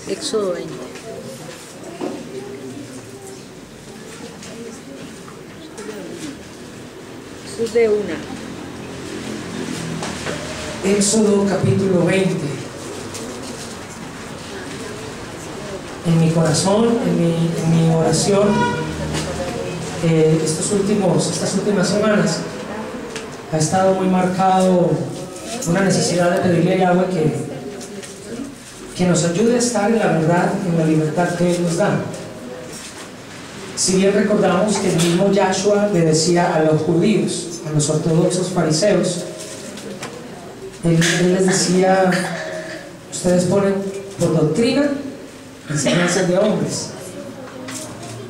Éxodo 20. Eso es de una. Éxodo capítulo 20. En mi corazón, en mi oración, estas últimas semanas ha estado muy marcado una necesidad de pedirle a Yahweh que nos ayude a estar en la verdad, en la libertad que Él nos da. Si bien recordamos que el mismo Yahshua le decía a los judíos, a los ortodoxos fariseos, Él les decía: ustedes ponen por doctrina enseñanzas de hombres.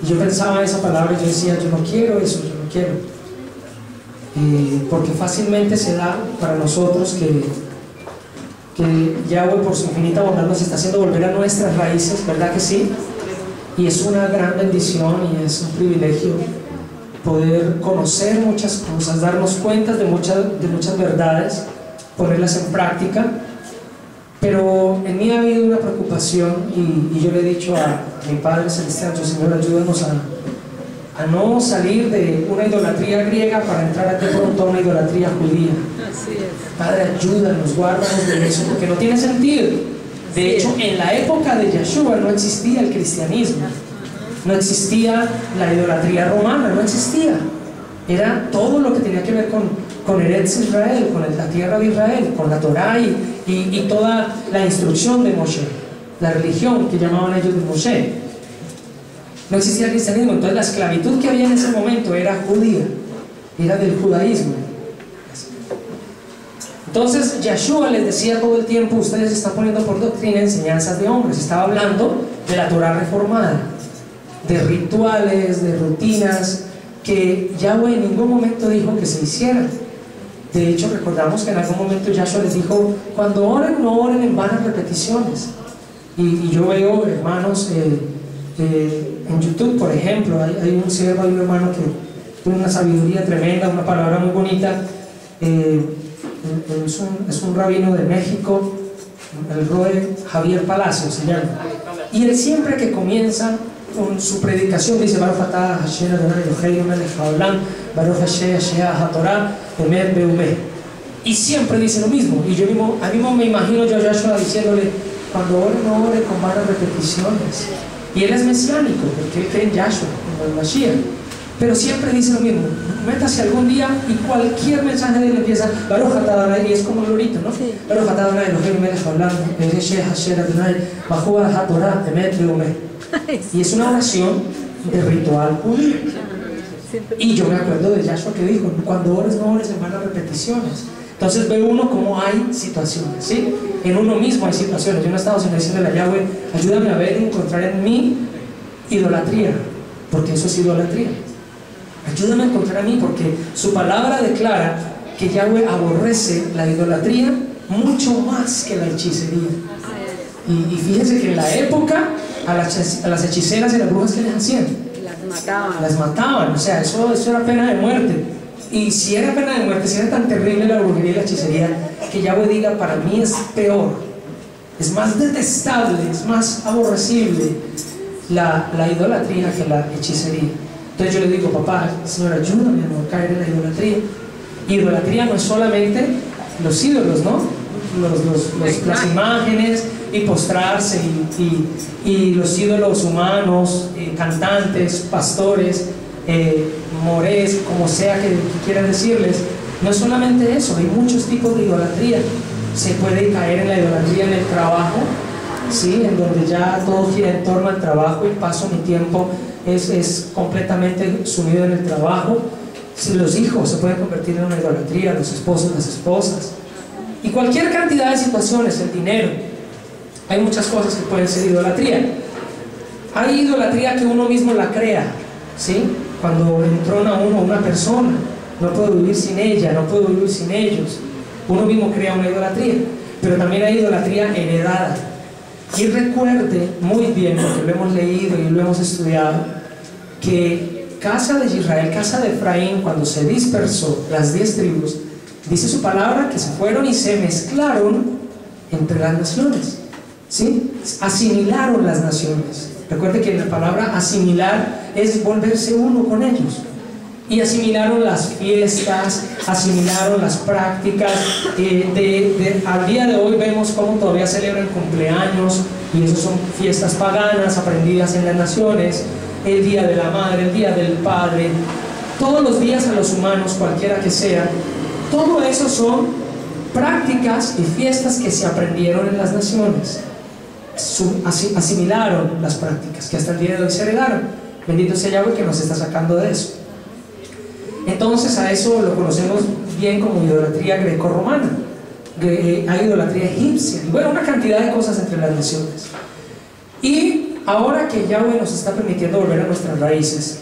Y yo pensaba en esa palabra y yo decía: yo no quiero eso, yo no quiero. Porque fácilmente se da para nosotros que Yahweh por su infinita bondad nos está haciendo volver a nuestras raíces, ¿verdad que sí? Y es una gran bendición y es un privilegio poder conocer muchas cosas, darnos cuenta de muchas verdades, ponerlas en práctica. Pero en mí ha habido una preocupación y yo le he dicho a mi Padre Celestial: Señor, ayúdanos a no salir de una idolatría griega para entrar de pronto a una idolatría judía. Así es. Padre, ayúdanos, guárdanos de eso, porque no tiene sentido. De hecho, en la época de Yeshua no existía el cristianismo, no existía la idolatría romana, no existía. Era todo lo que tenía que ver con Eretz Israel, con la tierra de Israel, con la Torá y toda la instrucción de Moshe, la religión que llamaban ellos de Moshe. No existía el cristianismo, entonces la esclavitud que había en ese momento era judía, era del judaísmo. Entonces Yeshua les decía todo el tiempo: ustedes están poniendo por doctrina enseñanzas de hombres. Estaba hablando de la Torá reformada, de rituales, de rutinas que Yahweh en ningún momento dijo que se hicieran. De hecho, recordamos que en algún momento Yahshua les dijo: cuando oren, no oren en vanas repeticiones. Y yo veo hermanos en YouTube, por ejemplo, hay un siervo, hay un hermano que tiene una sabiduría tremenda, una palabra muy bonita. Es un rabino de México, el Roe Javier Palacio se llama, y él siempre que comienza con su predicación dice: Baruch atah Hashem Adonai Eloheinu melech haolam, Baruch Hashem Sheah HaTorah Emet Beumeh. Y siempre dice lo mismo. Y yo mismo me imagino yo a Yahshua diciéndole: cuando ore, no ore con vanas repeticiones. Y él es mesiánico, porque él cree en Yahshua, en el Mashiach, pero siempre dice lo mismo. Métase algún día y cualquier mensaje de él empieza Baruch atah Adonai, y es como el lorito, ¿no? Sí. Baruch atah Adonai Eloheinu melech haolam, Sheah Hashem Adonai Baruch HaTorah Emet Beumeh. Y es una oración de ritual judío. Y yo me acuerdo de Yahshua que dijo: cuando ores, no ores en vanas repeticiones. Entonces ve uno cómo hay situaciones, ¿sí? En uno mismo hay situaciones. Yo no he estado sino diciéndole a Yahweh: ayúdame a ver y encontrar en mí idolatría, porque eso es idolatría. Ayúdame a encontrar en mí, porque su palabra declara que Yahweh aborrece la idolatría mucho más que la hechicería. Y fíjense que en la época a las hechiceras y las brujas, ¿qué les hacían? Las mataban, o sea, eso era pena de muerte. Y si era pena de muerte, si era tan terrible la brujería y la hechicería, que Yahweh diga: para mí es peor, es más detestable, es más aborrecible la idolatría que la hechicería. Entonces yo le digo: papá, Señor, ayúdame a no caer en la idolatría. Idolatría no es solamente los ídolos, ¿no? Las imágenes y postrarse y los ídolos humanos, cantantes, pastores, morés, como sea que quieran decirles. No es solamente eso, hay muchos tipos de idolatría. Se puede caer en la idolatría en el trabajo, ¿sí? En donde ya todo gira en torno al trabajo y paso mi tiempo es completamente sumido en el trabajo. Si los hijos se pueden convertir en una idolatría, los esposos, las esposas, y cualquier cantidad de situaciones, el dinero. Hay muchas cosas que pueden ser idolatría. Hay idolatría que uno mismo la crea, ¿sí? Cuando entrona uno a una persona, no puedo vivir sin ella, no puedo vivir sin ellos. Uno mismo crea una idolatría. Pero también hay idolatría heredada. Y recuerde muy bien, porque lo hemos leído y lo hemos estudiado, que casa de Israel, casa de Efraín, cuando se dispersó las 10 tribus, dice su palabra que se fueron y se mezclaron entre las naciones. ¿sí? Asimilaron las naciones. Recuerde que la palabra asimilar es volverse uno con ellos. Y asimilaron las fiestas, asimilaron las prácticas. Al día de hoy vemos cómo todavía celebran cumpleaños, y eso son fiestas paganas aprendidas en las naciones. El día de la madre, el día del padre, todos los días a los humanos, cualquiera que sea. Todo eso son prácticas y fiestas que se aprendieron en las naciones. Asimilaron las prácticas que hasta el día de hoy se heredaron. Bendito sea Yahweh que nos está sacando de eso. Entonces a eso lo conocemos bien como idolatría greco-romana. Hay idolatría egipcia, y bueno, una cantidad de cosas entre las naciones. Y ahora que Yahweh nos está permitiendo volver a nuestras raíces,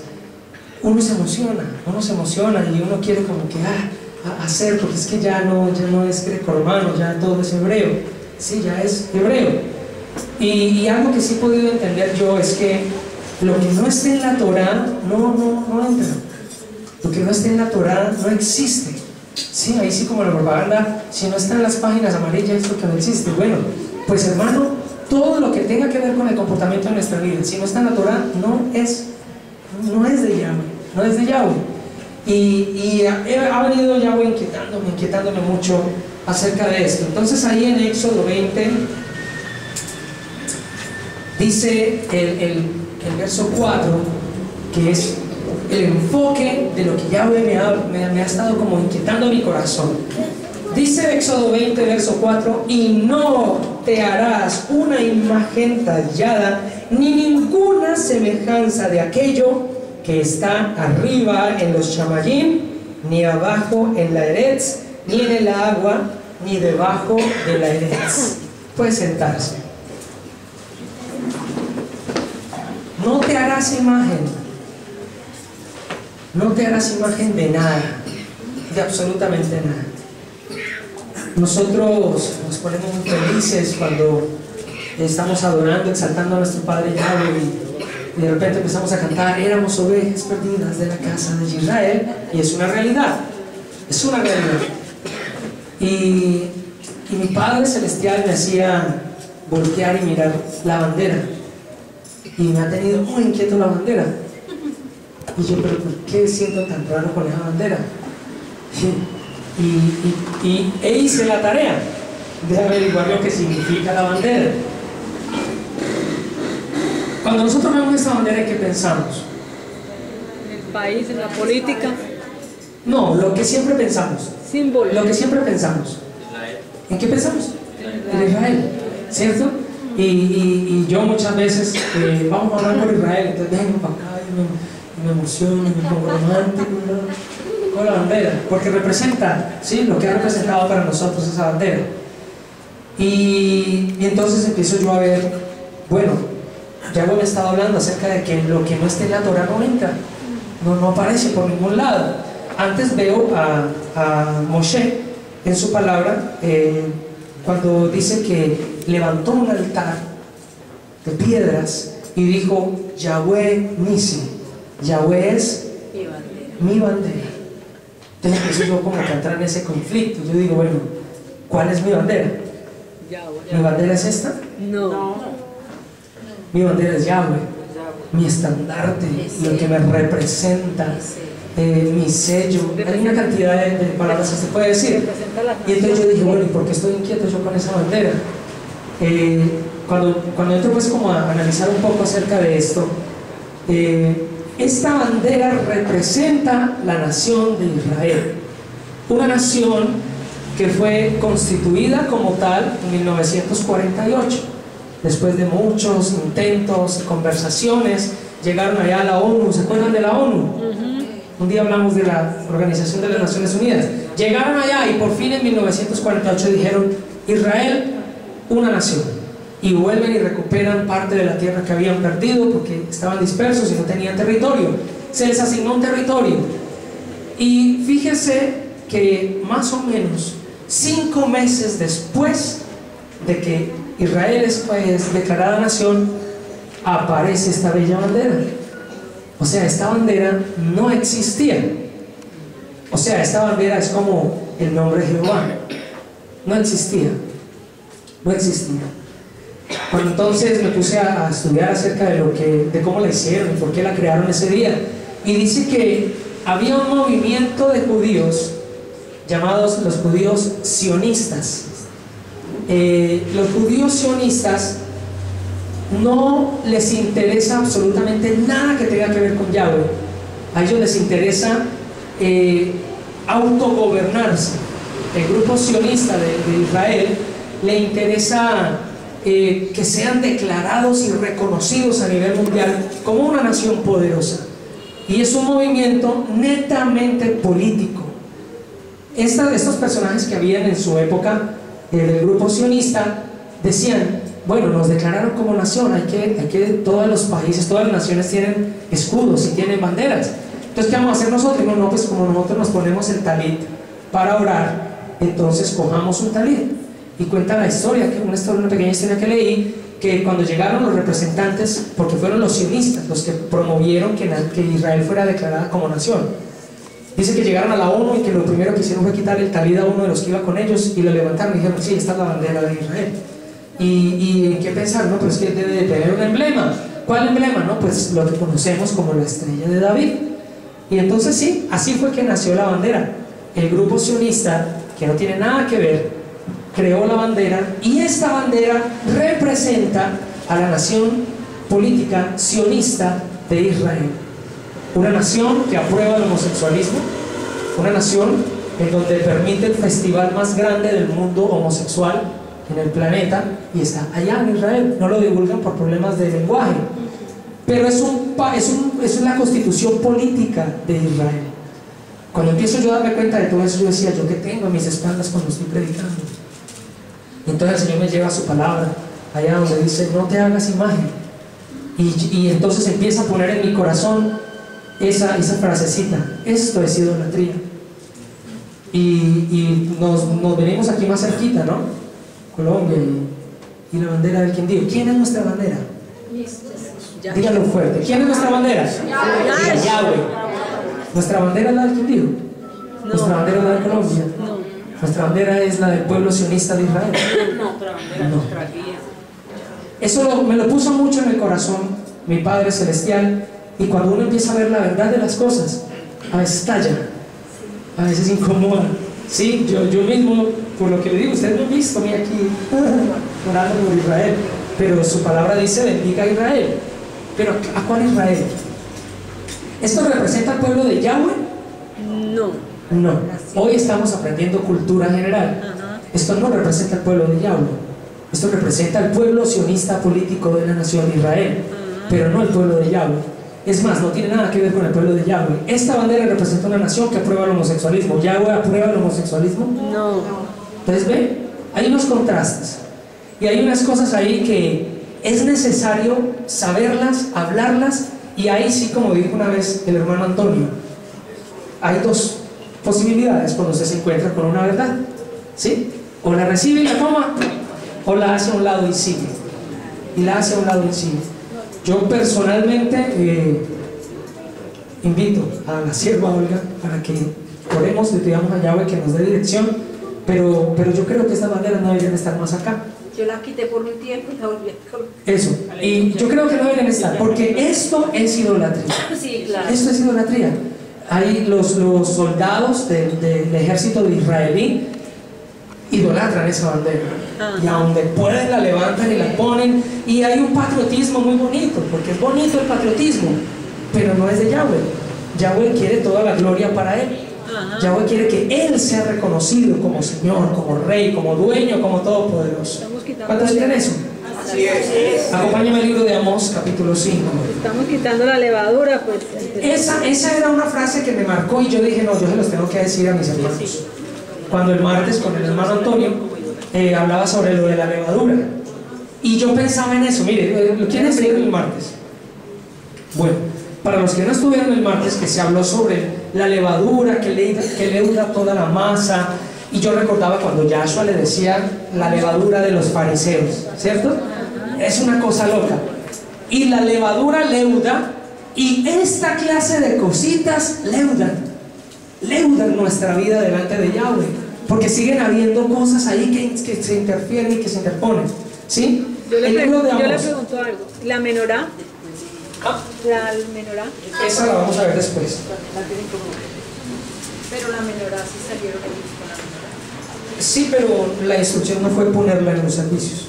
uno se emociona y uno quiere como que hacer, porque es que ya no es greco-romano, ya todo es hebreo. Sí, ya es hebreo. Y algo que sí he podido entender yo es que lo que no esté en la Torah no entra. Lo que no esté en la Torah no existe. Sí, ahí sí, como la propaganda, si no está en las páginas amarillas es porque no existe. Bueno, pues hermano, todo lo que tenga que ver con el comportamiento de nuestra vida, si no está en la Torah, no es de Yahweh, no es de Yahweh. Y ha venido Yahweh inquietándome mucho acerca de esto. Entonces ahí en Éxodo 20 dice el verso 4, que es el enfoque de lo que Yahweh me ha estado como inquietando mi corazón. Dice Éxodo 20, verso 4: y no te harás una imagen tallada, ni ninguna semejanza de aquello que está arriba en los chamayim, ni abajo en la eretz, ni en el agua, ni debajo de la eretz. Puede sentarse. No te harás imagen. No te harás imagen de nada, de absolutamente nada. Nosotros nos ponemos muy felices cuando estamos adorando, exaltando a nuestro Padre Yahweh, y de repente empezamos a cantar: éramos ovejas perdidas de la casa de Israel. Y es una realidad, es una realidad. Y mi Padre Celestial me hacía voltear y mirar la bandera, y me ha tenido muy inquieto la bandera. Y yo, pero ¿por qué siento tan raro con esa bandera? Y hice la tarea de averiguar lo que significa la bandera. Cuando nosotros vemos esta bandera, ¿en qué pensamos? En el país, en la política. No, lo que siempre pensamos. Símbolo. Lo que siempre pensamos. ¿En qué pensamos? En Israel, ¿cierto? Y yo muchas veces, vamos a hablar por Israel, entonces vengo para acá y me emociono, me pongo romántico, ¿no? Con la bandera, porque representa, ¿sí?, lo que ha representado para nosotros esa bandera. Y entonces empiezo yo a ver, bueno, ya me estaba hablando acerca de que lo que no esté en la Torah no entra, no aparece por ningún lado. Antes veo a Moshe en su palabra, cuando dice que levantó un altar de piedras y dijo: Yahweh Nisi, Yahweh es mi bandera. Entonces empiezo yo como que entrar en ese conflicto. Yo digo, bueno, ¿cuál es mi bandera? ¿Mi bandera es esta? No. Mi bandera es Yahweh, mi estandarte, lo que me representa, mi sello. Hay una cantidad de palabras que se puede decir. Y entonces yo dije, bueno, ¿y por qué estoy inquieto yo con esa bandera? Cuando entro pues como a analizar un poco acerca de esto, esta bandera representa la nación de Israel, una nación que fue constituida como tal en 1948. Después de muchos intentos, conversaciones, llegaron allá a la ONU. ¿Se acuerdan de la ONU? Un día hablamos de la Organización de las Naciones Unidas. Llegaron allá y por fin en 1948 dijeron: Israel, una nación. Y vuelven y recuperan parte de la tierra que habían perdido porque estaban dispersos y no tenían territorio. Se les asignó un territorio. Y fíjese que más o menos 5 meses después de que Israel es pues declarada nación, aparece esta bella bandera. O sea, esta bandera no existía. O sea, esta bandera es como el nombre de Jehová. No existía. Cuando entonces me puse a estudiar acerca de cómo la hicieron y por qué la crearon ese día, y dice que había un movimiento de judíos llamados los judíos sionistas. Los judíos sionistas no les interesa absolutamente nada que tenga que ver con Yahweh. A ellos les interesa autogobernarse. El grupo sionista de Israel le interesa que sean declarados y reconocidos a nivel mundial como una nación poderosa, y es un movimiento netamente político. Estos personajes que habían en su época del grupo sionista decían: bueno, nos declararon como nación, todos los países, todas las naciones tienen escudos y tienen banderas, entonces ¿qué vamos a hacer nosotros? No, pues como nosotros nos ponemos el talit para orar, entonces cojamos un talit. Y cuenta la historia, una pequeña historia que leí, que cuando llegaron los representantes, porque fueron los sionistas los que promovieron que Israel fuera declarada como nación, dice que llegaron a la ONU y que lo primero que hicieron fue quitar el talit a uno de los que iba con ellos y lo levantaron y dijeron: sí, esta es la bandera de Israel. ¿Y qué pensaron? No, pero es que debe de tener un emblema. ¿Cuál emblema? No, pues lo que conocemos como la estrella de David. Y entonces sí, así fue que nació la bandera. El grupo sionista, que no tiene nada que ver, creó la bandera, y esta bandera representa a la nación política sionista de Israel, una nación que aprueba el homosexualismo, una nación en donde permite el festival más grande del mundo homosexual en el planeta, y está allá en Israel. No lo divulgan por problemas de lenguaje, pero es la constitución política de Israel. Cuando empiezo yo a darme cuenta de todo eso, yo decía: ¿yo qué tengo en mis espaldas cuando estoy predicando? Entonces el Señor me lleva a su palabra, allá donde dice: no te hagas imagen. Y entonces empieza a poner en mi corazón esa frasecita: esto es idolatría. Y nos venimos aquí más cerquita, ¿no? Colombia, y la bandera del Quindío. ¿Quién es nuestra bandera? Díganlo fuerte. ¿Quién es nuestra bandera? Yahweh. ¿Nuestra bandera es la del Quindío? ¿Nuestra bandera es la de Colombia? Nuestra bandera es la del pueblo sionista de Israel. No. Eso me lo puso mucho en el corazón mi Padre Celestial, y cuando uno empieza a ver la verdad de las cosas, a veces talla, a veces incomoda. Sí, yo mismo, por lo que le digo, ustedes me han visto a mí aquí orando por Israel, pero su palabra dice: bendiga a Israel. Pero ¿a cuál Israel? ¿Esto representa al pueblo de Yahweh? No. Hoy estamos aprendiendo cultura general. Esto no representa al pueblo de Yahweh. Esto representa al pueblo sionista político de la nación de Israel, pero no el pueblo de Yahweh. Es más, no tiene nada que ver con el pueblo de Yahweh. Esta bandera representa una nación que aprueba el homosexualismo. ¿Yahweh aprueba el homosexualismo? No. Entonces, ¿ve? Hay unos contrastes y hay unas cosas ahí que es necesario saberlas, hablarlas. Y ahí sí, como dijo una vez el hermano Antonio, hay dos posibilidades cuando usted se encuentra con una verdad, ¿sí? O la recibe y la toma, o la hace a un lado y sigue. Y la hace a un lado y sigue. Yo personalmente invito a la sierva Olga para que oremos, le pidamos a Yahweh que nos dé dirección, pero yo creo que estas banderas no deberían estar más acá. Yo la quité por un tiempo y la volví a colocar. Eso, y yo creo que no deberían estar, porque esto es idolatría. Sí, claro. Esto es idolatría. Hay los soldados del ejército de israelí idolatran esa bandera, y a donde pueden la levantan y la ponen, y hay un patriotismo muy bonito, porque es bonito el patriotismo, pero no es de Yahweh. Yahweh quiere toda la gloria para Él. Yahweh quiere que Él sea reconocido como Señor, como Rey, como Dueño, como Todopoderoso. ¿Cuántos creen eso? Así es. Acompáñame al libro de Amós, capítulo 5. Estamos quitando la levadura, pues. Esa era una frase que me marcó, y yo dije: no, yo se los tengo que decir a mis hermanos. Cuando el martes con el hermano Antonio hablaba sobre lo de la levadura, y yo pensaba en eso. Mire, ¿quién estuvieron el martes? Bueno, para los que no estuvieron el martes, que se habló sobre la levadura que leuda toda la masa, y yo recordaba cuando Yahshua le decía la levadura de los fariseos, ¿cierto? Es una cosa loca. Y la levadura leuda, y esta clase de cositas leudan nuestra vida delante de Yahweh, porque siguen habiendo cosas ahí que se interfieren y que se interponen, ¿sí? Yo le, El libro de yo le Amós. pregunto algo. ¿La menorá? Ah, ¿La menorá? esa la vamos a ver después. Pero la menorá sí salieron ellos con la menorá. Sí, pero la instrucción no fue ponerla en los servicios.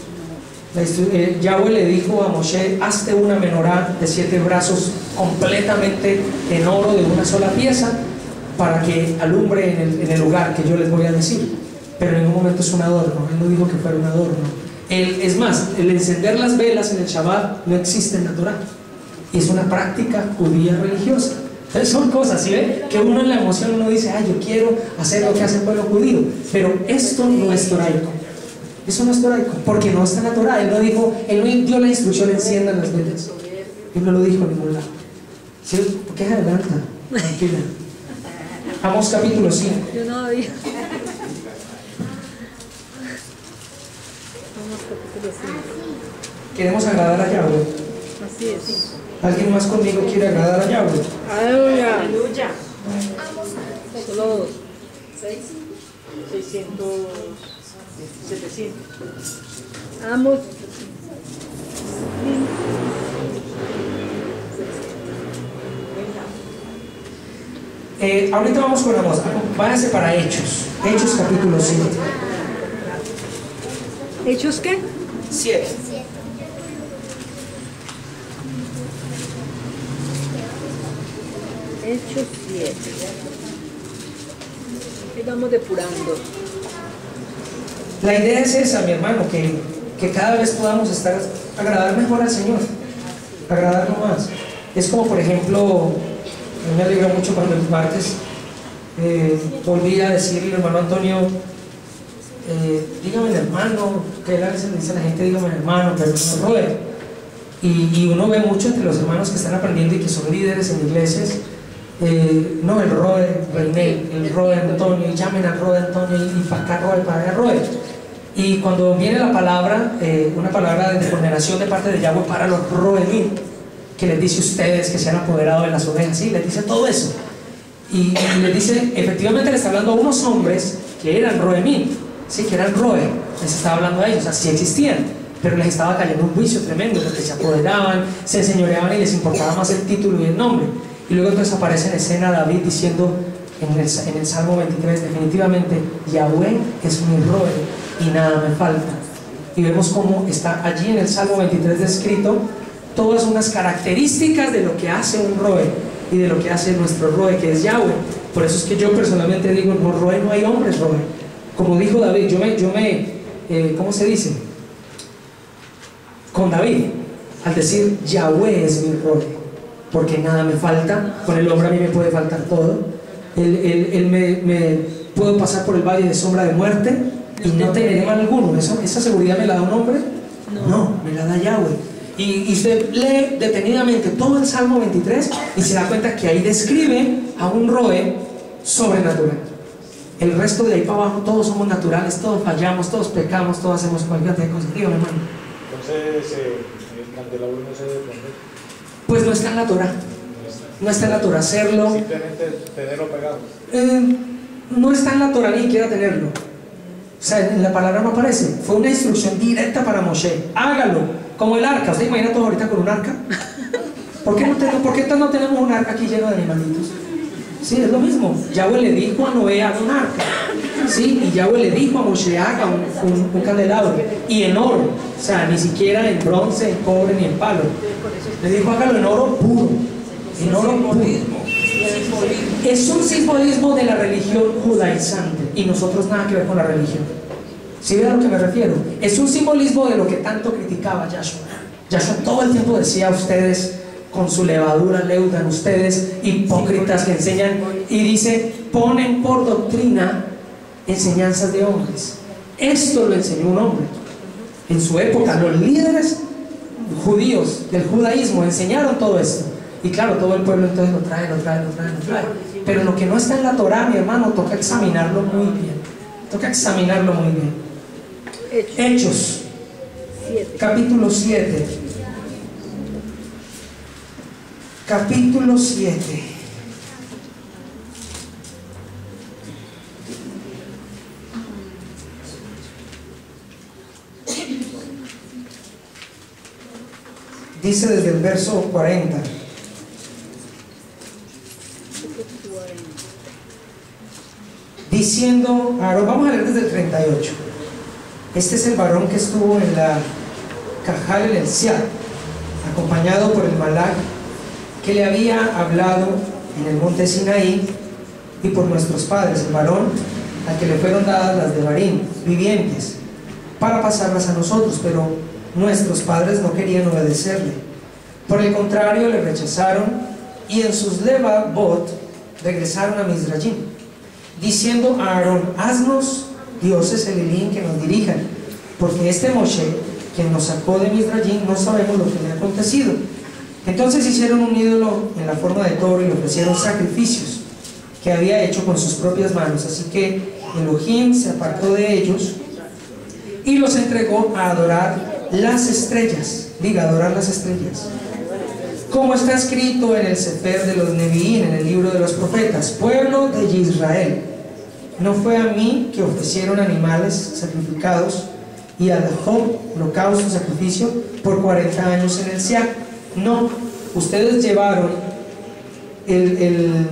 Yahweh le dijo a Moshe: hazte una menorá de 7 brazos completamente en oro de una sola pieza para que alumbre en el lugar que yo les voy a decir. Pero en ningún momento es un adorno. Él no dijo que fuera un adorno. Es más, el encender las velas en el Shabbat no existe en la Torah. Es una práctica judía religiosa. Entonces son cosas, ¿sí ve? Que uno en la emoción uno dice: ay, yo quiero hacer lo que hace el pueblo judío. Pero esto no es toraico. Eso no es toraico, porque no está en la Torah. Él no dio la instrucción: enciendan las velas. Él no lo dijo en ningún lado. ¿Sí? ¿Por qué se adelanta? Tranquila. Amós capítulo 5. Yo no había. Vamos, capítulo 5. Queremos agradar a Yahweh. Así es. ¿Alguien más conmigo quiere agradar a Yahweh? Aleluya. Aleluya. Solo 2. 600, 700. Amos. Ahorita vamos con Amós. Váyanse para Hechos. Hechos capítulo 7. ¿Hechos qué? 7. Hechos 7. Aquí vamos depurando. La idea es esa, mi hermano, que cada vez podamos agradar mejor al Señor, agradarlo más. Es como, por ejemplo, a mí me alegra mucho cuando el martes volví a decirle al hermano Antonio: dígame hermano, que él a veces le dice a la gente: dígame hermano, pero no Roe. Y uno ve mucho entre los hermanos que están aprendiendo y que son líderes en iglesias: no, el Roe Reinel, el Roe Antonio, y llamen al Roe Antonio, y para acá Roe, para allá Roe. Y cuando viene la palabra, una palabra de condenación de parte de Yahweh para los Roemim, que les dice: ustedes que se han apoderado de las ovejas, sí, les dice todo eso. Y les dice, efectivamente le está hablando a unos hombres que eran Roemim, sí, que eran Roe, les estaba hablando a ellos, o sea, sí existían, pero les estaba cayendo un juicio tremendo, porque se apoderaban, se enseñoreaban y les importaba más el título y el nombre. Y luego entonces aparece en escena David diciendo en el Salmo 23: definitivamente Yahweh es mi Roe y nada me falta. Y vemos cómo está allí en el Salmo 23 descrito todas unas características de lo que hace un Roe y de lo que hace nuestro Roe, que es Yahweh. Por eso es que yo personalmente digo: no, Roe no hay hombres Roe. Como dijo David, ¿cómo se dice? Con David, al decir Yahweh es mi Roe, porque nada me falta. Con el hombre a mí me puede faltar todo. Él me puedo pasar por el valle de sombra de muerte y no teneré mal alguno. ¿Esa seguridad me la da un hombre? No, me la da Yahweh. Y usted lee detenidamente todo el Salmo 23 y se da cuenta que ahí describe a un Roe sobrenatural. El resto de ahí para abajo todos somos naturales, todos fallamos, todos pecamos, todos hacemos cualquier cosa. Dígame, hermano. Entonces, el candelabro no se debe poner. Pues no está en la Torah. No está en la Torah hacerlo. Simplemente tenerlo pegado. No está en la Torah ni quiera tenerlo. O sea, en la palabra no aparece. Fue una instrucción directa para Moshe: hágalo, como el arca. ¿Usted imagina todos ahorita con un arca? ¿Por qué no tenemos un arca aquí lleno de animalitos? Sí, es lo mismo. Yahweh le dijo a Noé: haga un arca. Sí, y Yahweh le dijo a Moshe: haga un candelabro. Y en oro. O sea, ni siquiera en bronce, en cobre, ni en palo. Le dijo: hágalo en oro puro. En oro puro. Es un simbolismo de la religión judaizante, y nosotros nada que ver con la religión. ¿Sí ven a lo que me refiero? Es un simbolismo de lo que tanto criticaba Yahshua. Yahshua todo el tiempo decía: ustedes con su levadura leudan, ustedes hipócritas que enseñan, y dice: ponen por doctrina enseñanzas de hombres. Esto lo enseñó un hombre. En su época los líderes judíos del judaísmo enseñaron todo esto. Y claro, todo el pueblo entonces lo trae. Pero lo que no está en la Torah, mi hermano, toca examinarlo muy bien. Hechos, capítulo 7. Capítulo 7. Dice desde el verso 40. Diciendo, vamos a leer desde el 38. Este es el varón que estuvo en la Cajal en el Siad, acompañado por el Malach que le había hablado en el monte Sinaí, y por nuestros padres, el varón al que le fueron dadas las Devarim vivientes para pasarlas a nosotros, pero nuestros padres no querían obedecerle. Por el contrario, le rechazaron, y en sus levavot regresaron a Mizrayim, diciendo a Aarón: haznos dioses Elilim que nos dirijan, porque este Moshe, quien nos sacó de Mizrayim, no sabemos lo que le ha acontecido. Entonces hicieron un ídolo en la forma de toro y le ofrecieron sacrificios que había hecho con sus propias manos. Así que Elohim se apartó de ellos y los entregó a adorar las estrellas. Diga, adorar las estrellas. Como está escrito en el Sefer de los Neviín, en el libro de los profetas: pueblo de Israel, no fue a mí que ofrecieron animales sacrificados y a Job holocausto, sacrificio, por 40 años en el Siak. No, ustedes llevaron el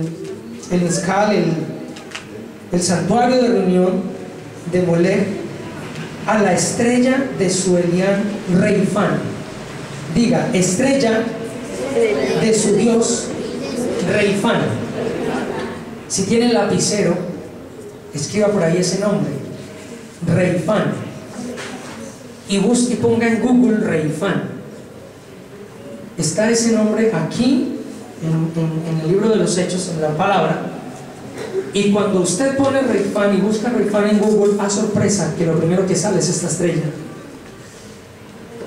mezcal, el santuario de reunión de Molech a la estrella de su Elián Reifán. Diga, estrella de su dios Reifán. Si tiene lapicero, escriba por ahí ese nombre, Reifán, y busque y ponga en Google Reifán. Está ese nombre aquí en el libro de los Hechos, en la palabra. Y cuando usted pone Reifán y busca Reifán en Google, a sorpresa que lo primero que sale es esta estrella.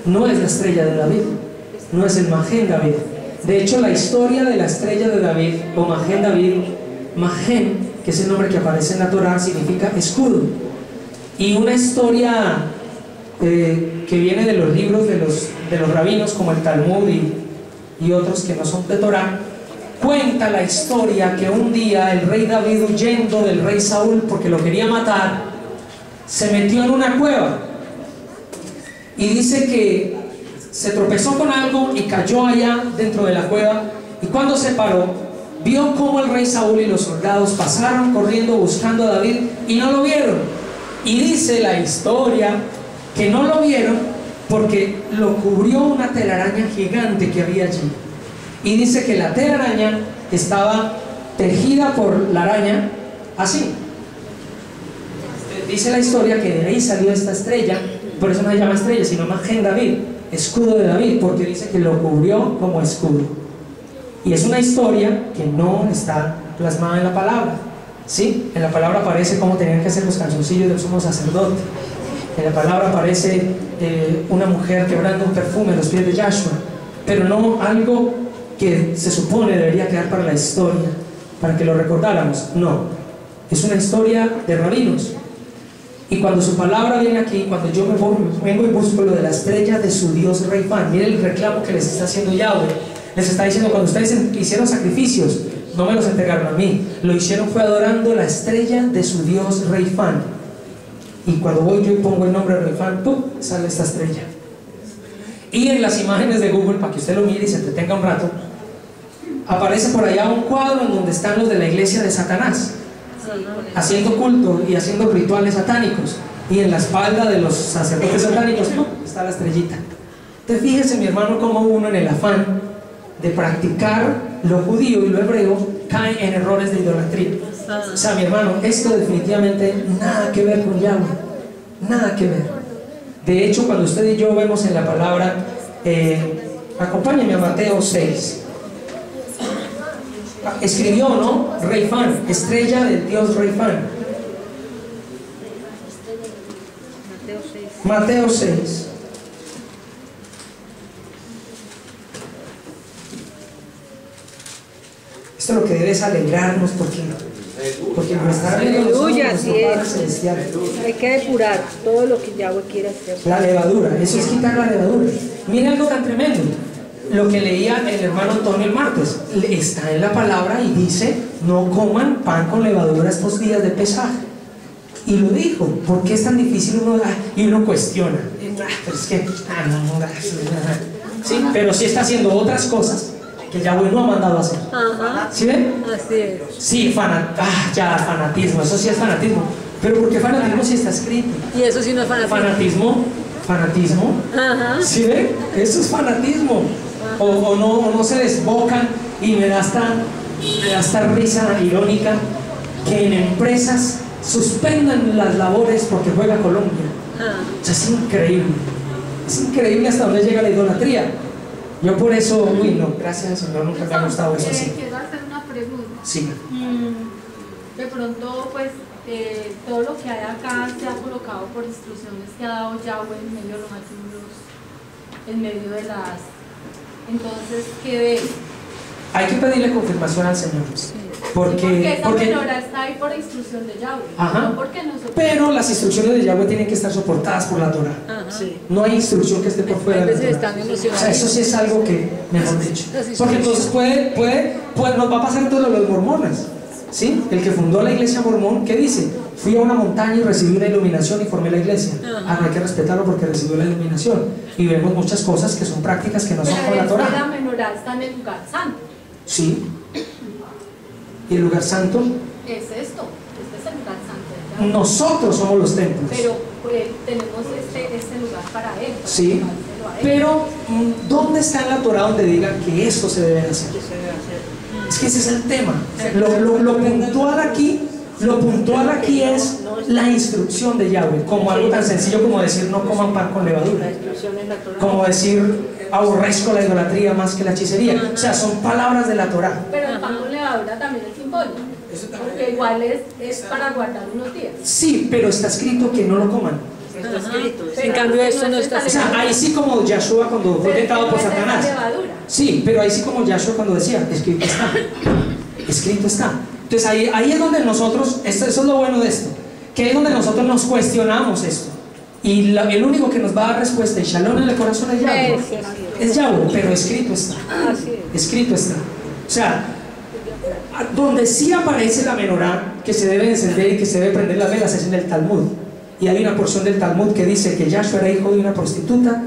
No es la estrella de David, no es el Magén David. De hecho, la historia de la estrella de David, o Magén David, Magén, que es el nombre que aparece en la Torah, significa escudo. Y una historia que viene de los libros de los rabinos, como el Talmud y otros que no son de Torah, cuenta la historia que un día el rey David, huyendo del rey Saúl porque lo quería matar, se metió en una cueva, y dice que se tropezó con algo y cayó allá dentro de la cueva, y cuando se paró, vio cómo el rey Saúl y los soldados pasaron corriendo buscando a David y no lo vieron. Y dice la historia que no lo vieron porque lo cubrió una telaraña gigante que había allí. Y dice que la telaraña estaba tejida por la araña así. Dice la historia que de ahí salió esta estrella, por eso no se llama estrella, sino Magén David, escudo de David, porque dice que lo cubrió como escudo. Y es una historia que no está plasmada en la palabra, ¿sí? En la palabra aparece cómo tenían que hacer los calzoncillos del sumo sacerdote. En la palabra aparece una mujer quebrando un perfume a los pies de Yahshua, pero no algo que se supone debería quedar para la historia, para que lo recordáramos. No, es una historia de rabinos. Y cuando su palabra viene aquí, cuando yo vengo y busco lo de la estrella de su dios Reifán, miren el reclamo que les está haciendo Yahweh. Les está diciendo: cuando ustedes hicieron sacrificios, no me los entregaron a mí, lo hicieron fue adorando la estrella de su dios Reifán. Y cuando voy yo y pongo el nombre de Reifán, ¡pum!, sale esta estrella. Y en las imágenes de Google, para que usted lo mire y se entretenga un rato, aparece por allá un cuadro en donde están los de la iglesia de Satanás, haciendo culto y haciendo rituales satánicos, y en la espalda de los sacerdotes satánicos, ¡pum!, está la estrellita. Entonces fíjese, mi hermano, cómo uno en el afán de practicar lo judío y lo hebreo cae en errores de idolatría. O sea, mi hermano, esto definitivamente nada que ver con Yahweh, nada que ver. De hecho, cuando usted y yo vemos en la palabra, acompáñenme a Mateo 6. Escribió, ¿no? Reifán, estrella del dios Reifán. Mateo 6. Esto es lo que debes alegrarnos, porque nuestra Aleluya, así Padre es. Celestial. Hay que depurar todo lo que Yahweh quiere hacer. La levadura, eso es quitar la levadura. Miren algo tan tremendo. Lo que leía el hermano Antonio el martes, está en la palabra y dice: no coman pan con levadura estos días de Pesaj. Y lo dijo. ¿Por qué es tan difícil uno? Y uno cuestiona. Pero es que, ¿sí? Pero sí está haciendo otras cosas que Yahweh no ha mandado a hacer. Ajá. ¿Sí ven? Así es. Sí, fanatismo, eso sí es fanatismo. Pero ¿por qué fanatismo si está escrito? Y eso sí no es fanatismo. Fanatismo. Ajá. ¿Sí ven? Eso es fanatismo. O no se desbocan y me da esta risa irónica que en empresas suspendan las labores porque juega Colombia. O sea, es increíble. Es increíble hasta dónde llega la idolatría. Yo por eso, uy, no, gracias Señor, nunca me ha gustado eso así. Quiero hacer una pregunta. Sí. De pronto, pues, todo lo que hay acá se ha colocado por instrucciones que ha dado Yahweh en medio de los artículos, en medio de las... Entonces, ¿qué ve? Hay que pedirle confirmación al Señor. Porque esa menorá está ahí por instrucción de Yahweh. Ajá. No porque nosotros... Pero las instrucciones de Yahweh tienen que estar soportadas por la Torah. Sí. No hay instrucción que esté por fuera de la Torah. Están O emocionados. sea, eso sí es algo que, mejor dicho. Porque entonces nos va a pasar todo lo de los mormones. ¿Sí? El que fundó la iglesia mormón, ¿qué dice? Fui a una montaña y recibí una iluminación y formé la iglesia. Ah, no hay que respetarlo porque recibió la iluminación. Y vemos muchas cosas que son prácticas que no son con la la Torah. menorá está en el lugar santo. Sí. ¿Y el lugar santo? Es esto. Este es el lugar santo de Yahweh. Nosotros somos los templos. Pero tenemos este lugar para él. Para Sí. llevárselo a él. Pero, ¿dónde está en la Torah donde diga que esto se debe hacer? Es que ese es el tema. Lo puntual aquí es la instrucción de Yahweh, como algo tan sencillo como decir no coman pan con levadura, como decir aborrezco la idolatría más que la hechicería. O sea, son palabras de la Torah. Pero el pan con levadura también es simbólico. Porque igual es para guardar unos días. Sí, pero está escrito que no lo coman. En cambio, esto no está O sea, ahí sí como Yahshua cuando fue tentado por Satanás. Sí, pero ahí sí como Yahshua cuando decía, escrito está. Escrito está. Entonces ahí es donde nosotros, eso es lo bueno de esto, que es donde nosotros nos cuestionamos esto. Y el único que nos va a dar respuesta y shalom en el corazón es Yahweh. Es Yahweh, pero escrito está. Escrito está. O sea, donde sí aparece la menorá que se debe encender y que se debe prender las velas es en el Talmud. Y hay una porción del Talmud que dice que Yahshua era hijo de una prostituta,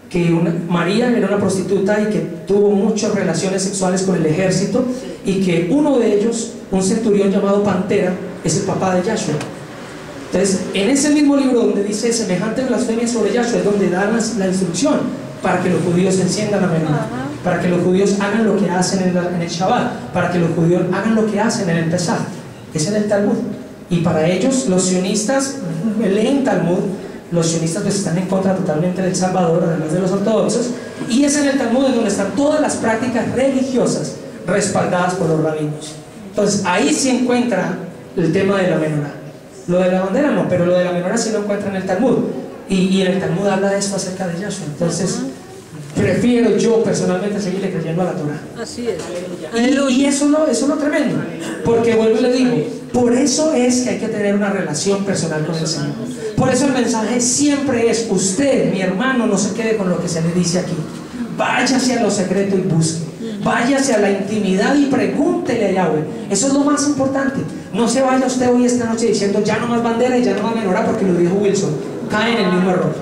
que María era una prostituta y que tuvo muchas relaciones sexuales con el ejército, y que uno de ellos, un centurión llamado Pantera, es el papá de Yahshua. Entonces, en ese mismo libro donde dice semejante blasfemia sobre Yahshua, es donde dan la instrucción para que los judíos enciendan la menorá, para que los judíos hagan lo que hacen en el Shabbat, para que los judíos hagan lo que hacen en el Pesaj. Es en el Talmud. Y para ellos, los sionistas leen Talmud. Los sionistas pues están en contra totalmente del Salvador, además de los ortodoxos. Y es en el Talmud en donde están todas las prácticas religiosas respaldadas por los rabinos. Entonces, ahí sí encuentra el tema de la menorá. Lo de la bandera no, pero lo de la menorá sí lo encuentra en el Talmud. Y en el Talmud habla de esto acerca de Yahshua. Entonces, prefiero yo personalmente seguirle creyendo a la Torah. Así es. Y eso es lo tremendo. Porque vuelvo y le digo, por eso es que hay que tener una relación personal con el Señor. Por eso el mensaje siempre es: usted, mi hermano, no se quede con lo que se le dice aquí. Váyase a lo secreto y busque. Váyase a la intimidad y pregúntele a Yahweh. Eso es lo más importante. No se vaya usted hoy esta noche diciendo ya no más bandera y ya no más menorá porque lo dijo Wilson. Cae en el mismo error.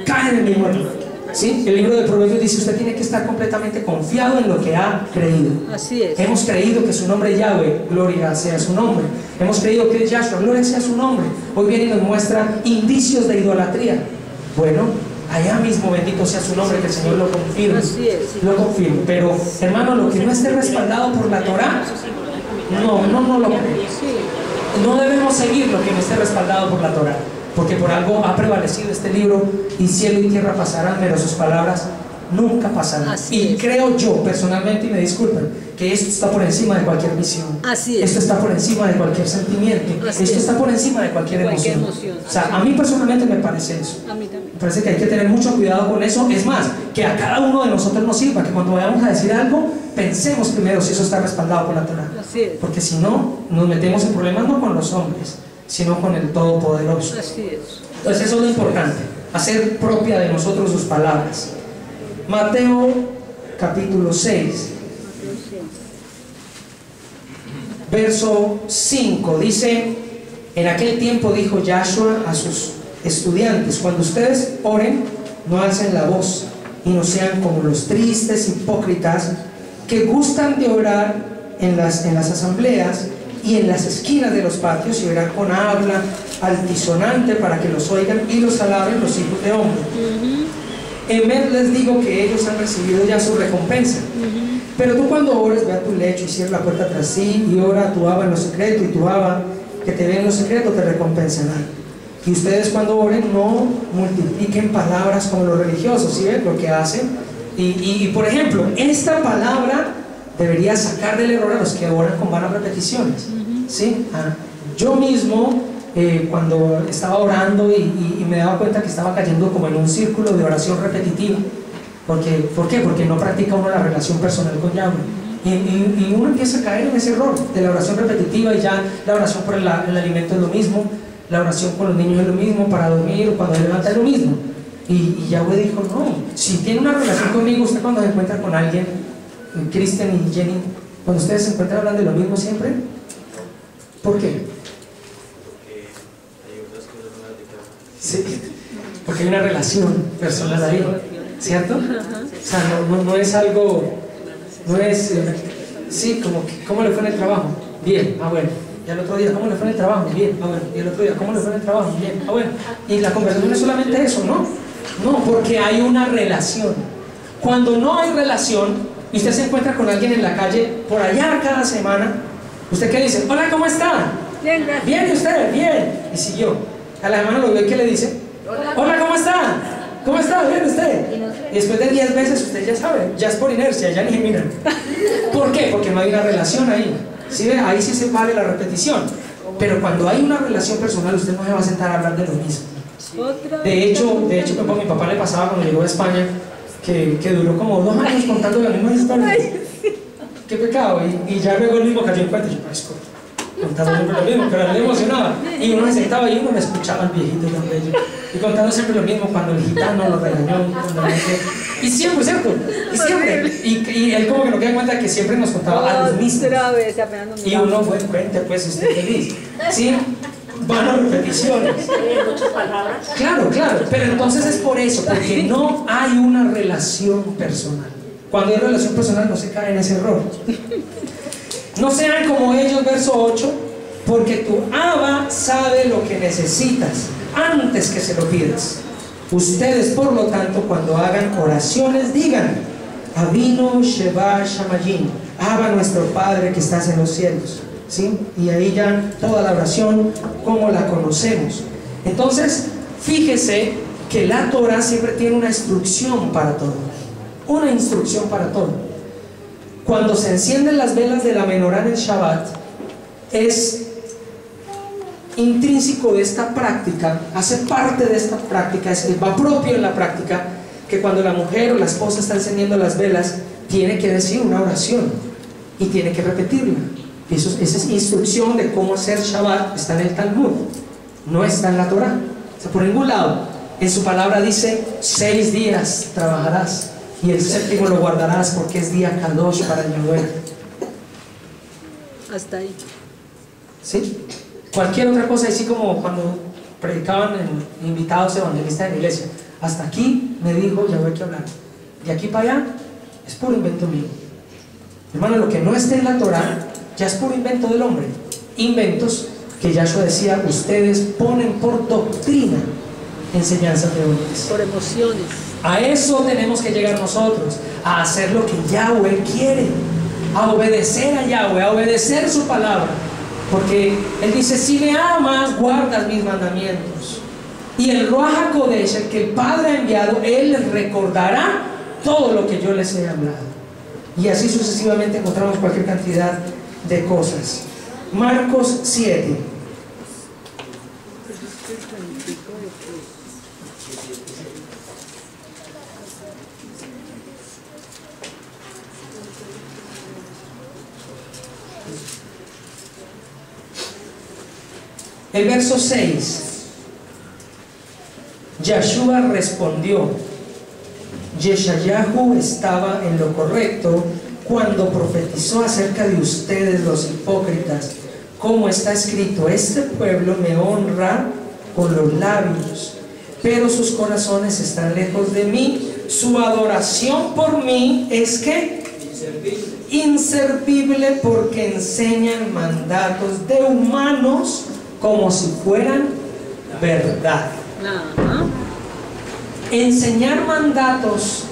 Cae en el mismo error. ¿Sí? El libro de Proverbios dice: usted tiene que estar completamente confiado en lo que ha creído. Así es. Hemos creído que su nombre es Yahweh, gloria sea su nombre. Hemos creído que es Yahshua, gloria sea su nombre. Hoy viene y nos muestra indicios de idolatría. Bueno, allá mismo bendito sea su nombre, que el Señor lo confirme. Así es. Lo confirme. Pero, hermano, lo que no esté respaldado por la Torah, no lo creemos. No debemos seguir lo que no esté respaldado por la Torah, porque por algo ha prevalecido este libro, y cielo y tierra pasarán, pero sus palabras nunca pasarán. Así y es. creo yo personalmente, y me disculpen, que esto está por encima de cualquier visión. Así es. Esto está por encima de cualquier sentimiento. Así Esto es. está por encima de cualquier emoción. O sea, a mí personalmente me parece eso. A mí también. Me parece que hay que tener mucho cuidado con eso. Es más, que a cada uno de nosotros nos sirva que cuando vayamos a decir algo, pensemos primero si eso está respaldado por la Torah. Así es. Porque si no, nos metemos en problemas no con los hombres, sino con el Todopoderoso. Así es. Entonces eso es lo importante, hacer propia de nosotros sus palabras. Mateo capítulo 6, verso 5, dice: en aquel tiempo dijo Yahshua a sus estudiantes: cuando ustedes oren, no alcen la voz, y no sean como los tristes hipócritas que gustan de orar en las asambleas y en las esquinas de los patios y orar con habla altisonante para que los oigan y los alaben los hijos de hombre. En vez les digo que ellos han recibido ya su recompensa. Pero tú cuando ores, ve a tu lecho y cierra la puerta tras sí y ora a tu Abba en lo secreto, y tu Abba que te ve en lo secreto te recompensará. Y ustedes cuando oren no multipliquen palabras como los religiosos, ¿sí ven lo que hacen? Y por ejemplo, esta palabra debería sacar del error a los que oran con vanas repeticiones, ¿sí? Yo mismo cuando estaba orando y me daba cuenta que estaba cayendo como en un círculo de oración repetitiva. ¿Por qué? Porque no practica uno la relación personal con Yahweh. Y uno empieza a caer en ese error de la oración repetitiva, y ya la oración por el alimento es lo mismo, la oración con los niños es lo mismo, para dormir o cuando se levanta es lo mismo. Y Yahweh dijo, no, si tiene una relación conmigo, usted cuando se encuentra con alguien, Kristen y Jenny, cuando ustedes se encuentran hablando de lo mismo siempre, ¿por qué? Sí, porque hay una relación personal ahí, ¿cierto? O sea, no es algo, no es, sí, como que, ¿cómo le fue en el trabajo? Bien, bueno. Y al otro día, ¿cómo le fue en el trabajo? Bien, bueno. Y el otro día, ¿cómo le fue en el trabajo? Bien, bueno. Y la conversación es solamente eso, ¿no? No, porque hay una relación. Cuando no hay relación, y usted se encuentra con alguien en la calle, por allá cada semana, ¿usted qué dice? Hola, ¿cómo está? Bien, gracias. Bien, ¿y usted? Bien. Y siguió. A la semana lo ve, ¿qué le dice? Hola, ¿cómo está? ¿Cómo está? ¿Bien usted? Y después de 10 veces usted ya sabe, ya es por inercia, ya ni mira. ¿Por qué? Porque no hay una relación ahí. ¿Sí ve? Ahí sí se vale la repetición. Pero cuando hay una relación personal, usted no se va a sentar a hablar de lo mismo. De hecho, a mi papá le pasaba cuando llegó a España, que duró como 2 años contando la misma historia. Qué pecado. Y ya luego el mismo cayó en cuenta. Y yo, contando siempre lo mismo, pero a él le emocionaba. Y uno se sentaba y uno me escuchaba al viejito tan bello. Y contando siempre lo mismo cuando el gitano lo regañó. Y siempre, ¿cierto? Y siempre. Y él como que no queda en cuenta que siempre nos contaba a los mismos. Y uno, bueno, cuente pues, esté feliz. ¿Sí? Van a repeticiones. Muchas palabras. Claro. Pero entonces es por eso, porque no hay una relación personal. Cuando hay relación personal no se cae en ese error. No sean como ellos, verso 8, porque tu Abba sabe lo que necesitas antes que se lo pidas. Ustedes, por lo tanto, cuando hagan oraciones, digan: Avinu Sheba Shamayim, Abba nuestro Padre que estás en los cielos. ¿Sí? Y ahí ya toda la oración como la conocemos. Entonces, fíjese que la Torah siempre tiene una instrucción para todo. Una instrucción para todo. Cuando se encienden las velas de la menorá en el Shabbat, es intrínseco de esta práctica, hace parte de esta práctica, va propio en la práctica, que cuando la mujer o la esposa está encendiendo las velas, tiene que decir una oración y tiene que repetirla. Esa es instrucción de cómo hacer Shabbat, está en el Talmud, no está en la Torah. O sea, por ningún lado, en su palabra dice: 6 días trabajarás y el 7º lo guardarás porque es día Kadosh para el Yahweh. Hasta ahí. ¿Sí? Cualquier otra cosa, así como cuando predicaban en invitados evangelistas en la iglesia: hasta aquí me dijo Yahweh que hablar, de aquí para allá es puro invento mío. Hermano, lo que no esté en la Torah ya es puro invento del hombre. Inventos que Yahshua decía: ustedes ponen por doctrina enseñanzas de hombres. Por emociones. A eso tenemos que llegar nosotros, a hacer lo que Yahweh quiere, a obedecer a Yahweh, a obedecer su palabra. Porque Él dice: si me amas, guardas mis mandamientos. Y el Ruach HaKodesh, el que el Padre ha enviado, Él les recordará todo lo que yo les he hablado. Y así sucesivamente encontramos cualquier cantidad de cosas. Marcos 7. El verso 6. Yahshua respondió: Yeshayahu estaba en lo correcto cuando profetizó acerca de ustedes los hipócritas, como está escrito: este pueblo me honra con los labios, pero sus corazones están lejos de mí, su adoración por mí es que inservible, porque enseñan mandatos de humanos como si fueran verdad. Enseñar mandatos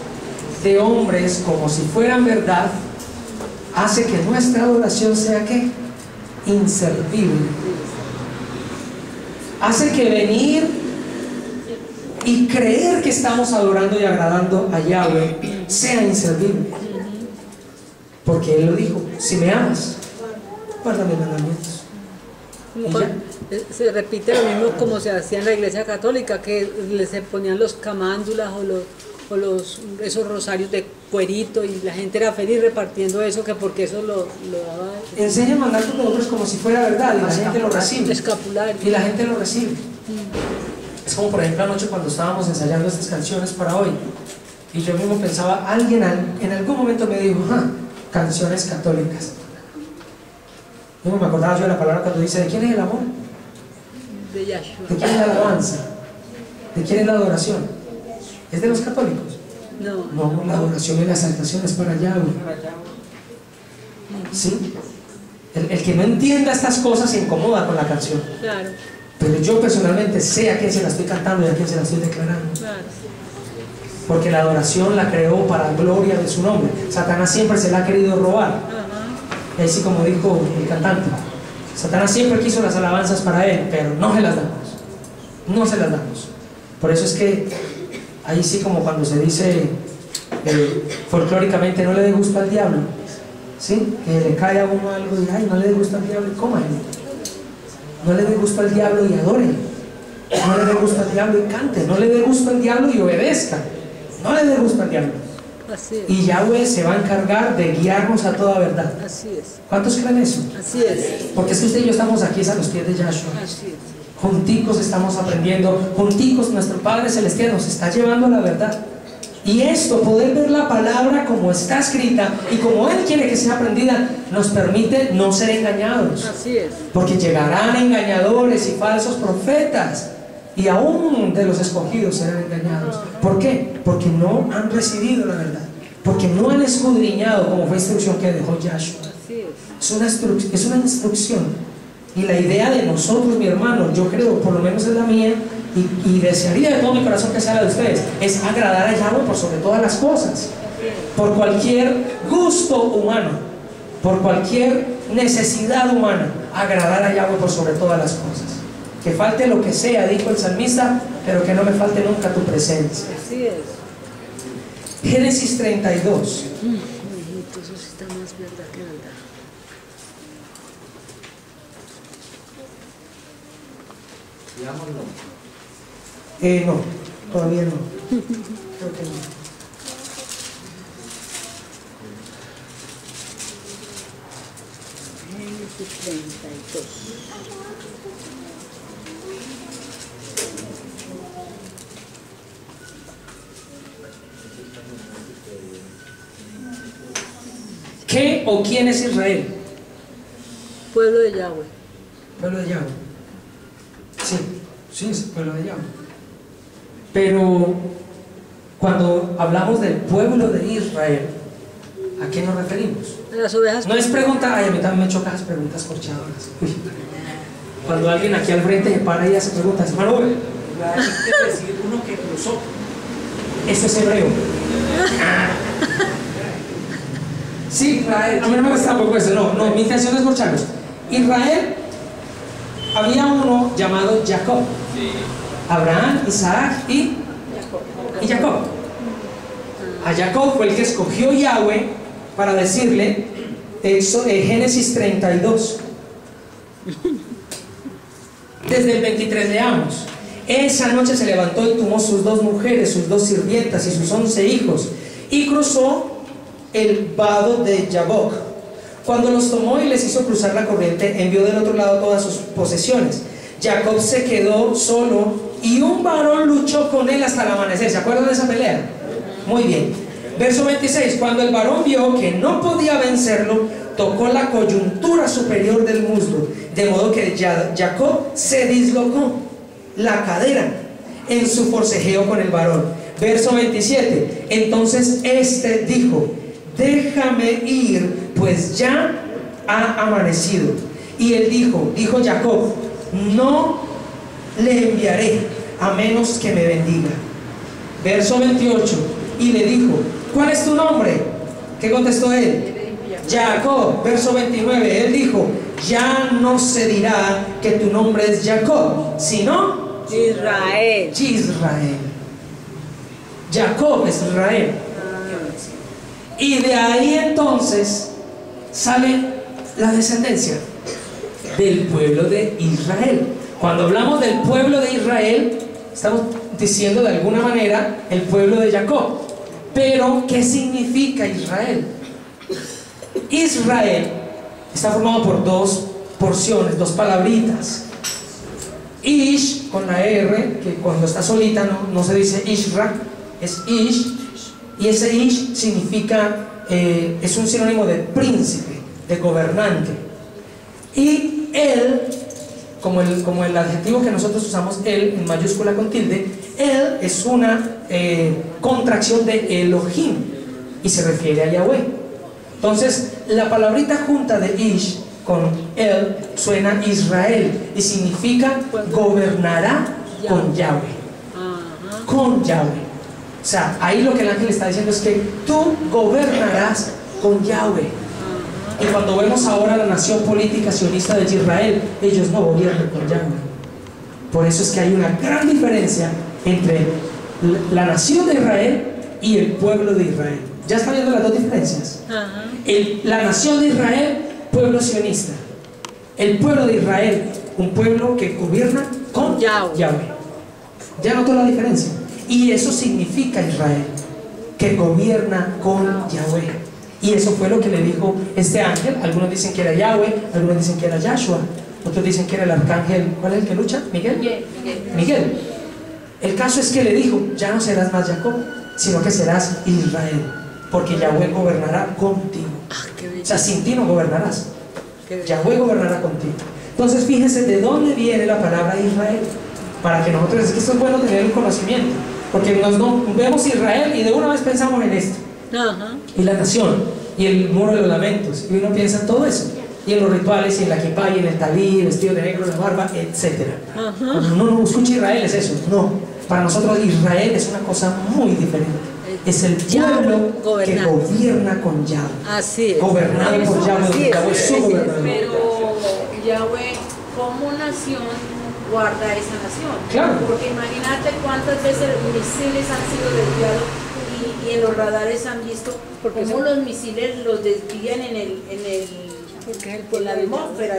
de hombres como si fueran verdad hace que nuestra adoración sea ¿qué? Inservible. Hace que venir y creer que estamos adorando y agradando a Yahweh sea inservible. Porque Él lo dijo: si me amas, guarda mis mandamientos. Se repite lo mismo como se hacía en la Iglesia Católica, que se ponían los camándulas o esos rosarios de cuerito, y la gente era feliz repartiendo eso, que porque eso lo daba. Enseña mandatos de otros como si fuera verdad, y la gente lo recibe. Escapulario. Y la gente lo recibe. Es como, por ejemplo, anoche cuando estábamos ensayando estas canciones para hoy, y yo mismo pensaba, alguien en algún momento me dijo: canciones católicas. Yo me acordaba yo de la palabra cuando dice: ¿de quién es el amor? De Yahshua. ¿De quién es la alabanza? ¿De quién es la adoración? ¿Es de los católicos? No, la adoración y la exaltación es para Yahweh. ¿Sí? El que no entienda estas cosas se incomoda con la canción. Claro. Pero yo personalmente sé a quién se la estoy cantando y a quién se la estoy declarando. Claro. Porque la adoración la creó para gloria de su nombre. Satanás siempre se la ha querido robar. Y así como dijo el cantante, Satanás siempre quiso las alabanzas para él, pero no se las damos. No se las damos. Por eso es que ahí sí, como cuando se dice folclóricamente, no le dé gusto al diablo, ¿sí? Que le cae a uno algo y ay, no le dé gusto al diablo y cómale. No le dé gusto al diablo y adore. No le dé gusto al diablo y cante. No le dé gusto al diablo y obedezca. No le dé gusto al diablo. Así es. Y Yahweh se va a encargar de guiarnos a toda verdad. Así es. ¿Cuántos creen eso? Así es. Porque es que usted y yo estamos aquí a los pies de Yahshua. Así es. Junticos estamos aprendiendo. Junticos nuestro Padre Celestial nos está llevando a la verdad. Y esto, poder ver la palabra como está escrita y como Él quiere que sea aprendida, nos permite no ser engañados. Así es. Porque llegarán engañadores y falsos profetas, y aún de los escogidos serán engañados. ¿Por qué? Porque no han recibido la verdad, porque no han escudriñado, como fue instrucción que dejó Yahshua. Así es. Es una instrucción. Y la idea de nosotros, mi hermano, yo creo, por lo menos es la mía, y desearía de todo mi corazón que sea la de ustedes, es agradar a Yahweh por sobre todas las cosas, por cualquier gusto humano, por cualquier necesidad humana, agradar a Yahweh por sobre todas las cosas. Que falte lo que sea, dijo el salmista, pero que no me falte nunca tu presencia. Así es. Génesis 32. Eso sí está más verdad que verdad. No, todavía no. Creo que no. Génesis 32. ¿Qué o quién es Israel? Pueblo de Yahweh. Pueblo de Yahweh. Sí, es el pueblo de Yahweh. Pero cuando hablamos del pueblo de Israel, ¿a qué nos referimos? Las ovejas. No es pregunta, ay, a mí también me chocan las preguntas corchadoras. Uy. Cuando alguien aquí al frente se para y hace preguntas, hermano, Israel quiere decir uno que cruzó. Esto es hebreo. Sí, Israel, a mí no me gusta tampoco eso, no, mi intención es escucharlos. Israel, había uno llamado Jacob. Abraham, Isaac y Jacob. A Jacob fue el que escogió Yahweh para decirle, Génesis 32. Desde el 23 leamos. Esa noche se levantó y tomó sus 2 mujeres, sus 2 sirvientas y sus 11 hijos, y cruzó el vado de Yabok. Cuando los tomó y les hizo cruzar la corriente, envió del otro lado todas sus posesiones. Jacob se quedó solo y un varón luchó con él hasta el amanecer. ¿Se acuerdan de esa pelea? Muy bien. Verso 26. Cuando el varón vio que no podía vencerlo, tocó la coyuntura superior del muslo, de modo que Jacob se dislocó la cadera en su forcejeo con el varón. Verso 27. Entonces este dijo: déjame ir, pues ya ha amanecido. Y él dijo Jacob: no le enviaré a menos que me bendiga. Verso 28. Y le dijo: ¿cuál es tu nombre? ¿Qué contestó él? Jacob. Verso 29. Él dijo: ya no se dirá que tu nombre es Jacob, sino Israel. Israel. Jacob es Israel. Y de ahí entonces sale la descendencia del pueblo de Israel. Cuando hablamos del pueblo de Israel, estamos diciendo de alguna manera el pueblo de Jacob. Pero, ¿qué significa Israel? Israel está formado por dos porciones, dos palabritas. Ish, con la R, que cuando está solita no se dice Ishra, es Ish. Y ese Ish significa, es un sinónimo de príncipe, de gobernante. Y él, como el adjetivo que nosotros usamos, él, en mayúscula con tilde, él es una contracción de Elohim y se refiere a Yahweh. Entonces, la palabrita junta de Ish con él suena Israel y significa gobernará con Yahweh. Con Yahweh. O sea, ahí lo que el ángel está diciendo es que tú gobernarás con Yahweh. Y cuando vemos ahora la nación política sionista de Israel, ellos no gobiernan con Yahweh. Por eso es que hay una gran diferencia entre la nación de Israel y el pueblo de Israel. ¿Ya están viendo las dos diferencias? La nación de Israel, pueblo sionista. El pueblo de Israel, un pueblo que gobierna con Yahweh. ¿Ya notó la diferencia? Y eso significa Israel, que gobierna con Yahweh. Y eso fue lo que le dijo este ángel. Algunos dicen que era Yahweh, algunos dicen que era Yahshua, otros dicen que era el arcángel. ¿Cuál es el que lucha? ¿Miguel? Miguel. El caso es que le dijo: ya no serás más Jacob, sino que serás Israel, porque Yahweh gobernará contigo. O sea, sin ti no gobernarás. Yahweh gobernará contigo. Entonces fíjense de dónde viene la palabra Israel, para que nosotros, es que esto es bueno tener un conocimiento, porque nos vemos Israel y de una vez pensamos en esto. Y la nación, y el muro de los lamentos, y uno piensa en todo eso, y en los rituales, y en la kippah, y en el talí, el vestido de negro, la barba, etc. Cuando uno escucha Israel es eso. No, para nosotros Israel es una cosa muy diferente. Es el pueblo que gobierna con Yahweh. Así es. Gobernado por Yahweh. Yahweh es su gobernador. Pero Yahweh, como nación, guarda esa nación. Claro. Porque imagínate cuántas veces misiles han sido desviados y en los radares han visto cómo los misiles los desvían en la atmósfera.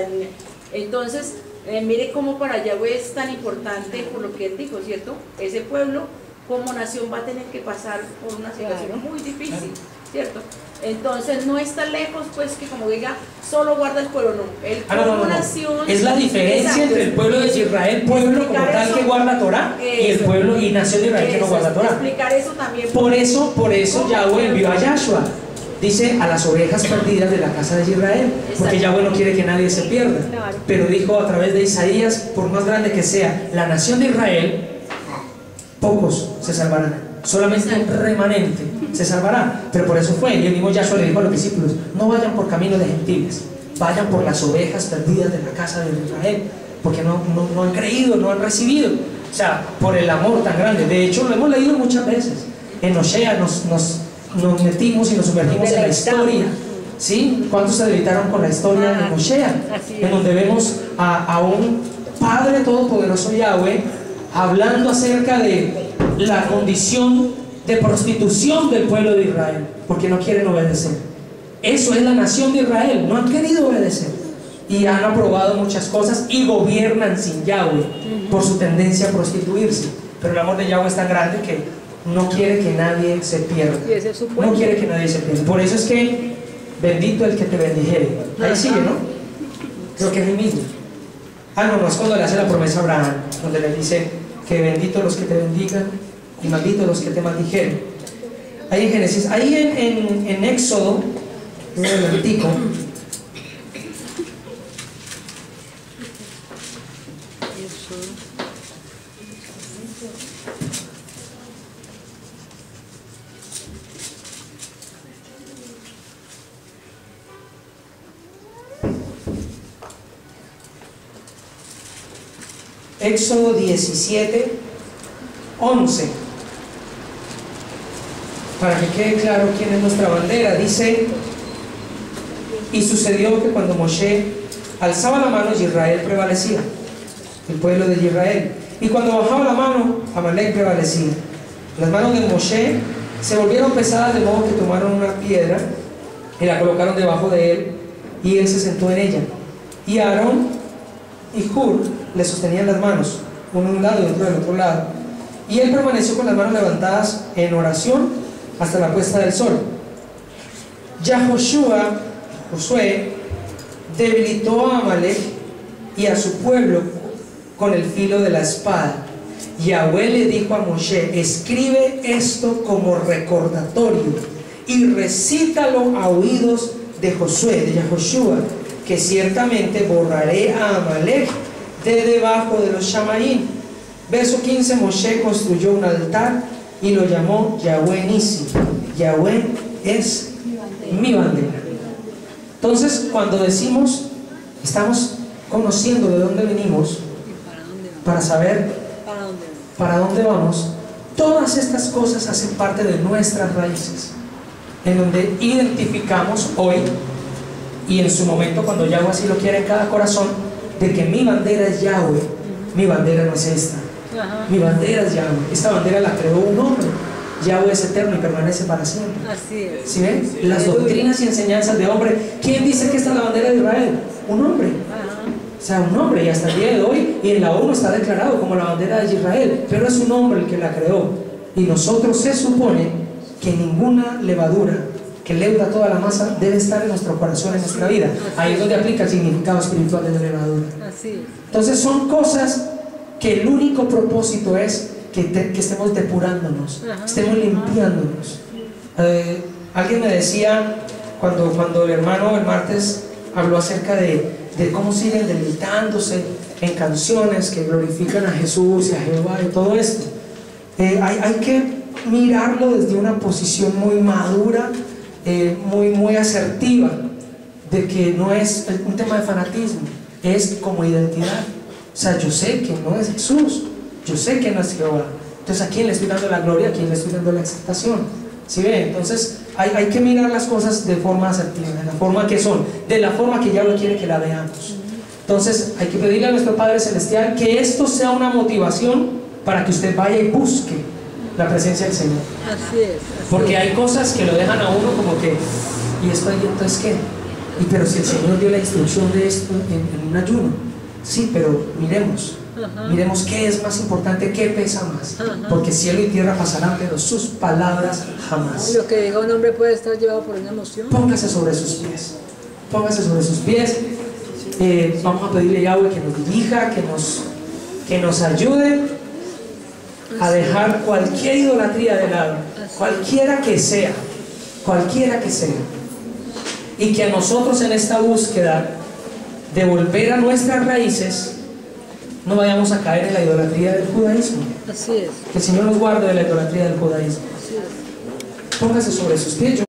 Entonces, mire cómo para Yahweh es tan importante por lo que él dijo, ¿cierto? Ese pueblo como nación va a tener que pasar por una situación muy difícil, ¿cierto? Entonces no está lejos, pues, que como diga, solo guarda el pueblo, no. El como nación... Es la diferencia entre el pueblo de Israel, pueblo como tal que guarda Torah, y el pueblo y nación de Israel que no guarda Torah. Explicar eso también. Por eso Yahweh envió a Yahshua. Dice: a las ovejas perdidas de la casa de Israel, porque Yahweh no quiere que nadie se pierda. Pero dijo a través de Isaías: por más grande que sea la nación de Israel, pocos se salvarán, solamente un remanente se salvará. Pero por eso fue, y el mismo Yahshua le dijo a los discípulos: no vayan por camino de gentiles, vayan por las ovejas perdidas de la casa de Israel, porque no han creído, no han recibido. O sea, por el amor tan grande. De hecho, lo hemos leído muchas veces. En Osea nos metimos y nos sumergimos en la historia. ¿Sí? ¿Cuántos se debilitaron con la historia de Osea? En donde vemos a un Padre Todopoderoso, Yahweh, hablando acerca de la condición de prostitución del pueblo de Israel, porque no quieren obedecer. Eso es la nación de Israel, no han querido obedecer y han aprobado muchas cosas y gobiernan sin Yahweh por su tendencia a prostituirse. Pero el amor de Yahweh es tan grande que no quiere que nadie se pierda. No quiere que nadie se pierda. Por eso es que bendito el que te bendijere. Ahí sigue, ¿no? Creo que es el mismo. No es cuando le hace la promesa a Abraham, donde le dice que bendito los que te bendigan y maldito los que te maldijeren. Ahí en Génesis, ahí en Éxodo, un momentico. Éxodo 17, 11. Para que quede claro quién es nuestra bandera. Dice: y sucedió que cuando Moshe alzaba la mano, Israel prevalecía, el pueblo de Israel. Y cuando bajaba la mano, Amalek prevalecía. Las manos de Moshe se volvieron pesadas, de modo que tomaron una piedra y la colocaron debajo de él, y él se sentó en ella. Y Aarón y Hur le sostenían las manos, uno de un lado y otro del otro lado. Y él permaneció con las manos levantadas en oración hasta la puesta del sol. Josué debilitó a Amalek y a su pueblo con el filo de la espada. Yahweh le dijo a Moshe: escribe esto como recordatorio y recítalo a oídos de Josué, de Yahoshua, que ciertamente borraré a Amalek de debajo de los Shamaín. Verso 15: Moshe construyó un altar y lo llamó Yahweh Nisi. Yahweh es mi bandera. Entonces, cuando decimos, estamos conociendo de dónde venimos para saber para dónde vamos. Todas estas cosas hacen parte de nuestras raíces, en donde identificamos hoy y en su momento, cuando Yahweh así lo quiere en cada corazón, de que mi bandera es Yahweh. Mi bandera no es esta. Mi bandera es Yahweh. Esta bandera la creó un hombre. Yahweh es eterno y permanece para siempre. Así es. ¿Sí ven? Las doctrinas y enseñanzas de hombre. ¿Quién dice que esta es la bandera de Israel? Un hombre. O sea, un hombre, y hasta el día de hoy, y en la ONU está declarado como la bandera de Israel, pero es un hombre el que la creó. Y nosotros, se supone que ninguna levadura que leuda toda la masa debe estar en nuestro corazón, en nuestra vida. Ahí es donde aplica el significado espiritual de la levadura. Así es. Entonces son cosas que el único propósito es que estemos depurándonos, estemos limpiándonos. Alguien me decía, cuando el hermano el martes habló acerca de cómo siguen deleitándose en canciones que glorifican a Jesús y a Jehová y todo esto, hay que mirarlo desde una posición muy madura, muy asertiva, de que no es un tema de fanatismo, es como identidad. O sea, yo sé que no es Jesús, yo sé que no es Jehová, entonces ¿a quién le estoy dando la gloria? ¿A quién le estoy dando la exaltación? ¿Sí ve? Entonces hay que mirar las cosas de forma asertiva, de la forma que son, de la forma que Yahweh quiere que la veamos. Entonces hay que pedirle a nuestro Padre Celestial que esto sea una motivación para que usted vaya y busque la presencia del Señor. Así es. Porque hay cosas que lo dejan a uno como que, ¿y esto ahí entonces qué? Pero si el Señor dio la instrucción de esto en un ayuno, sí, pero miremos qué es más importante, qué pesa más, porque cielo y tierra pasarán, pero sus palabras jamás. Lo que diga un hombre puede estar llevado por una emoción. Póngase sobre sus pies, póngase sobre sus pies. Vamos a pedirle a Yahweh que nos dirija, que nos ayude a dejar cualquier idolatría de lado, cualquiera que sea, y que a nosotros en esta búsqueda de volver a nuestras raíces no vayamos a caer en la idolatría del judaísmo. Así es. Que el Señor nos guarde de la idolatría del judaísmo. Así es. Póngase sobre sus pies.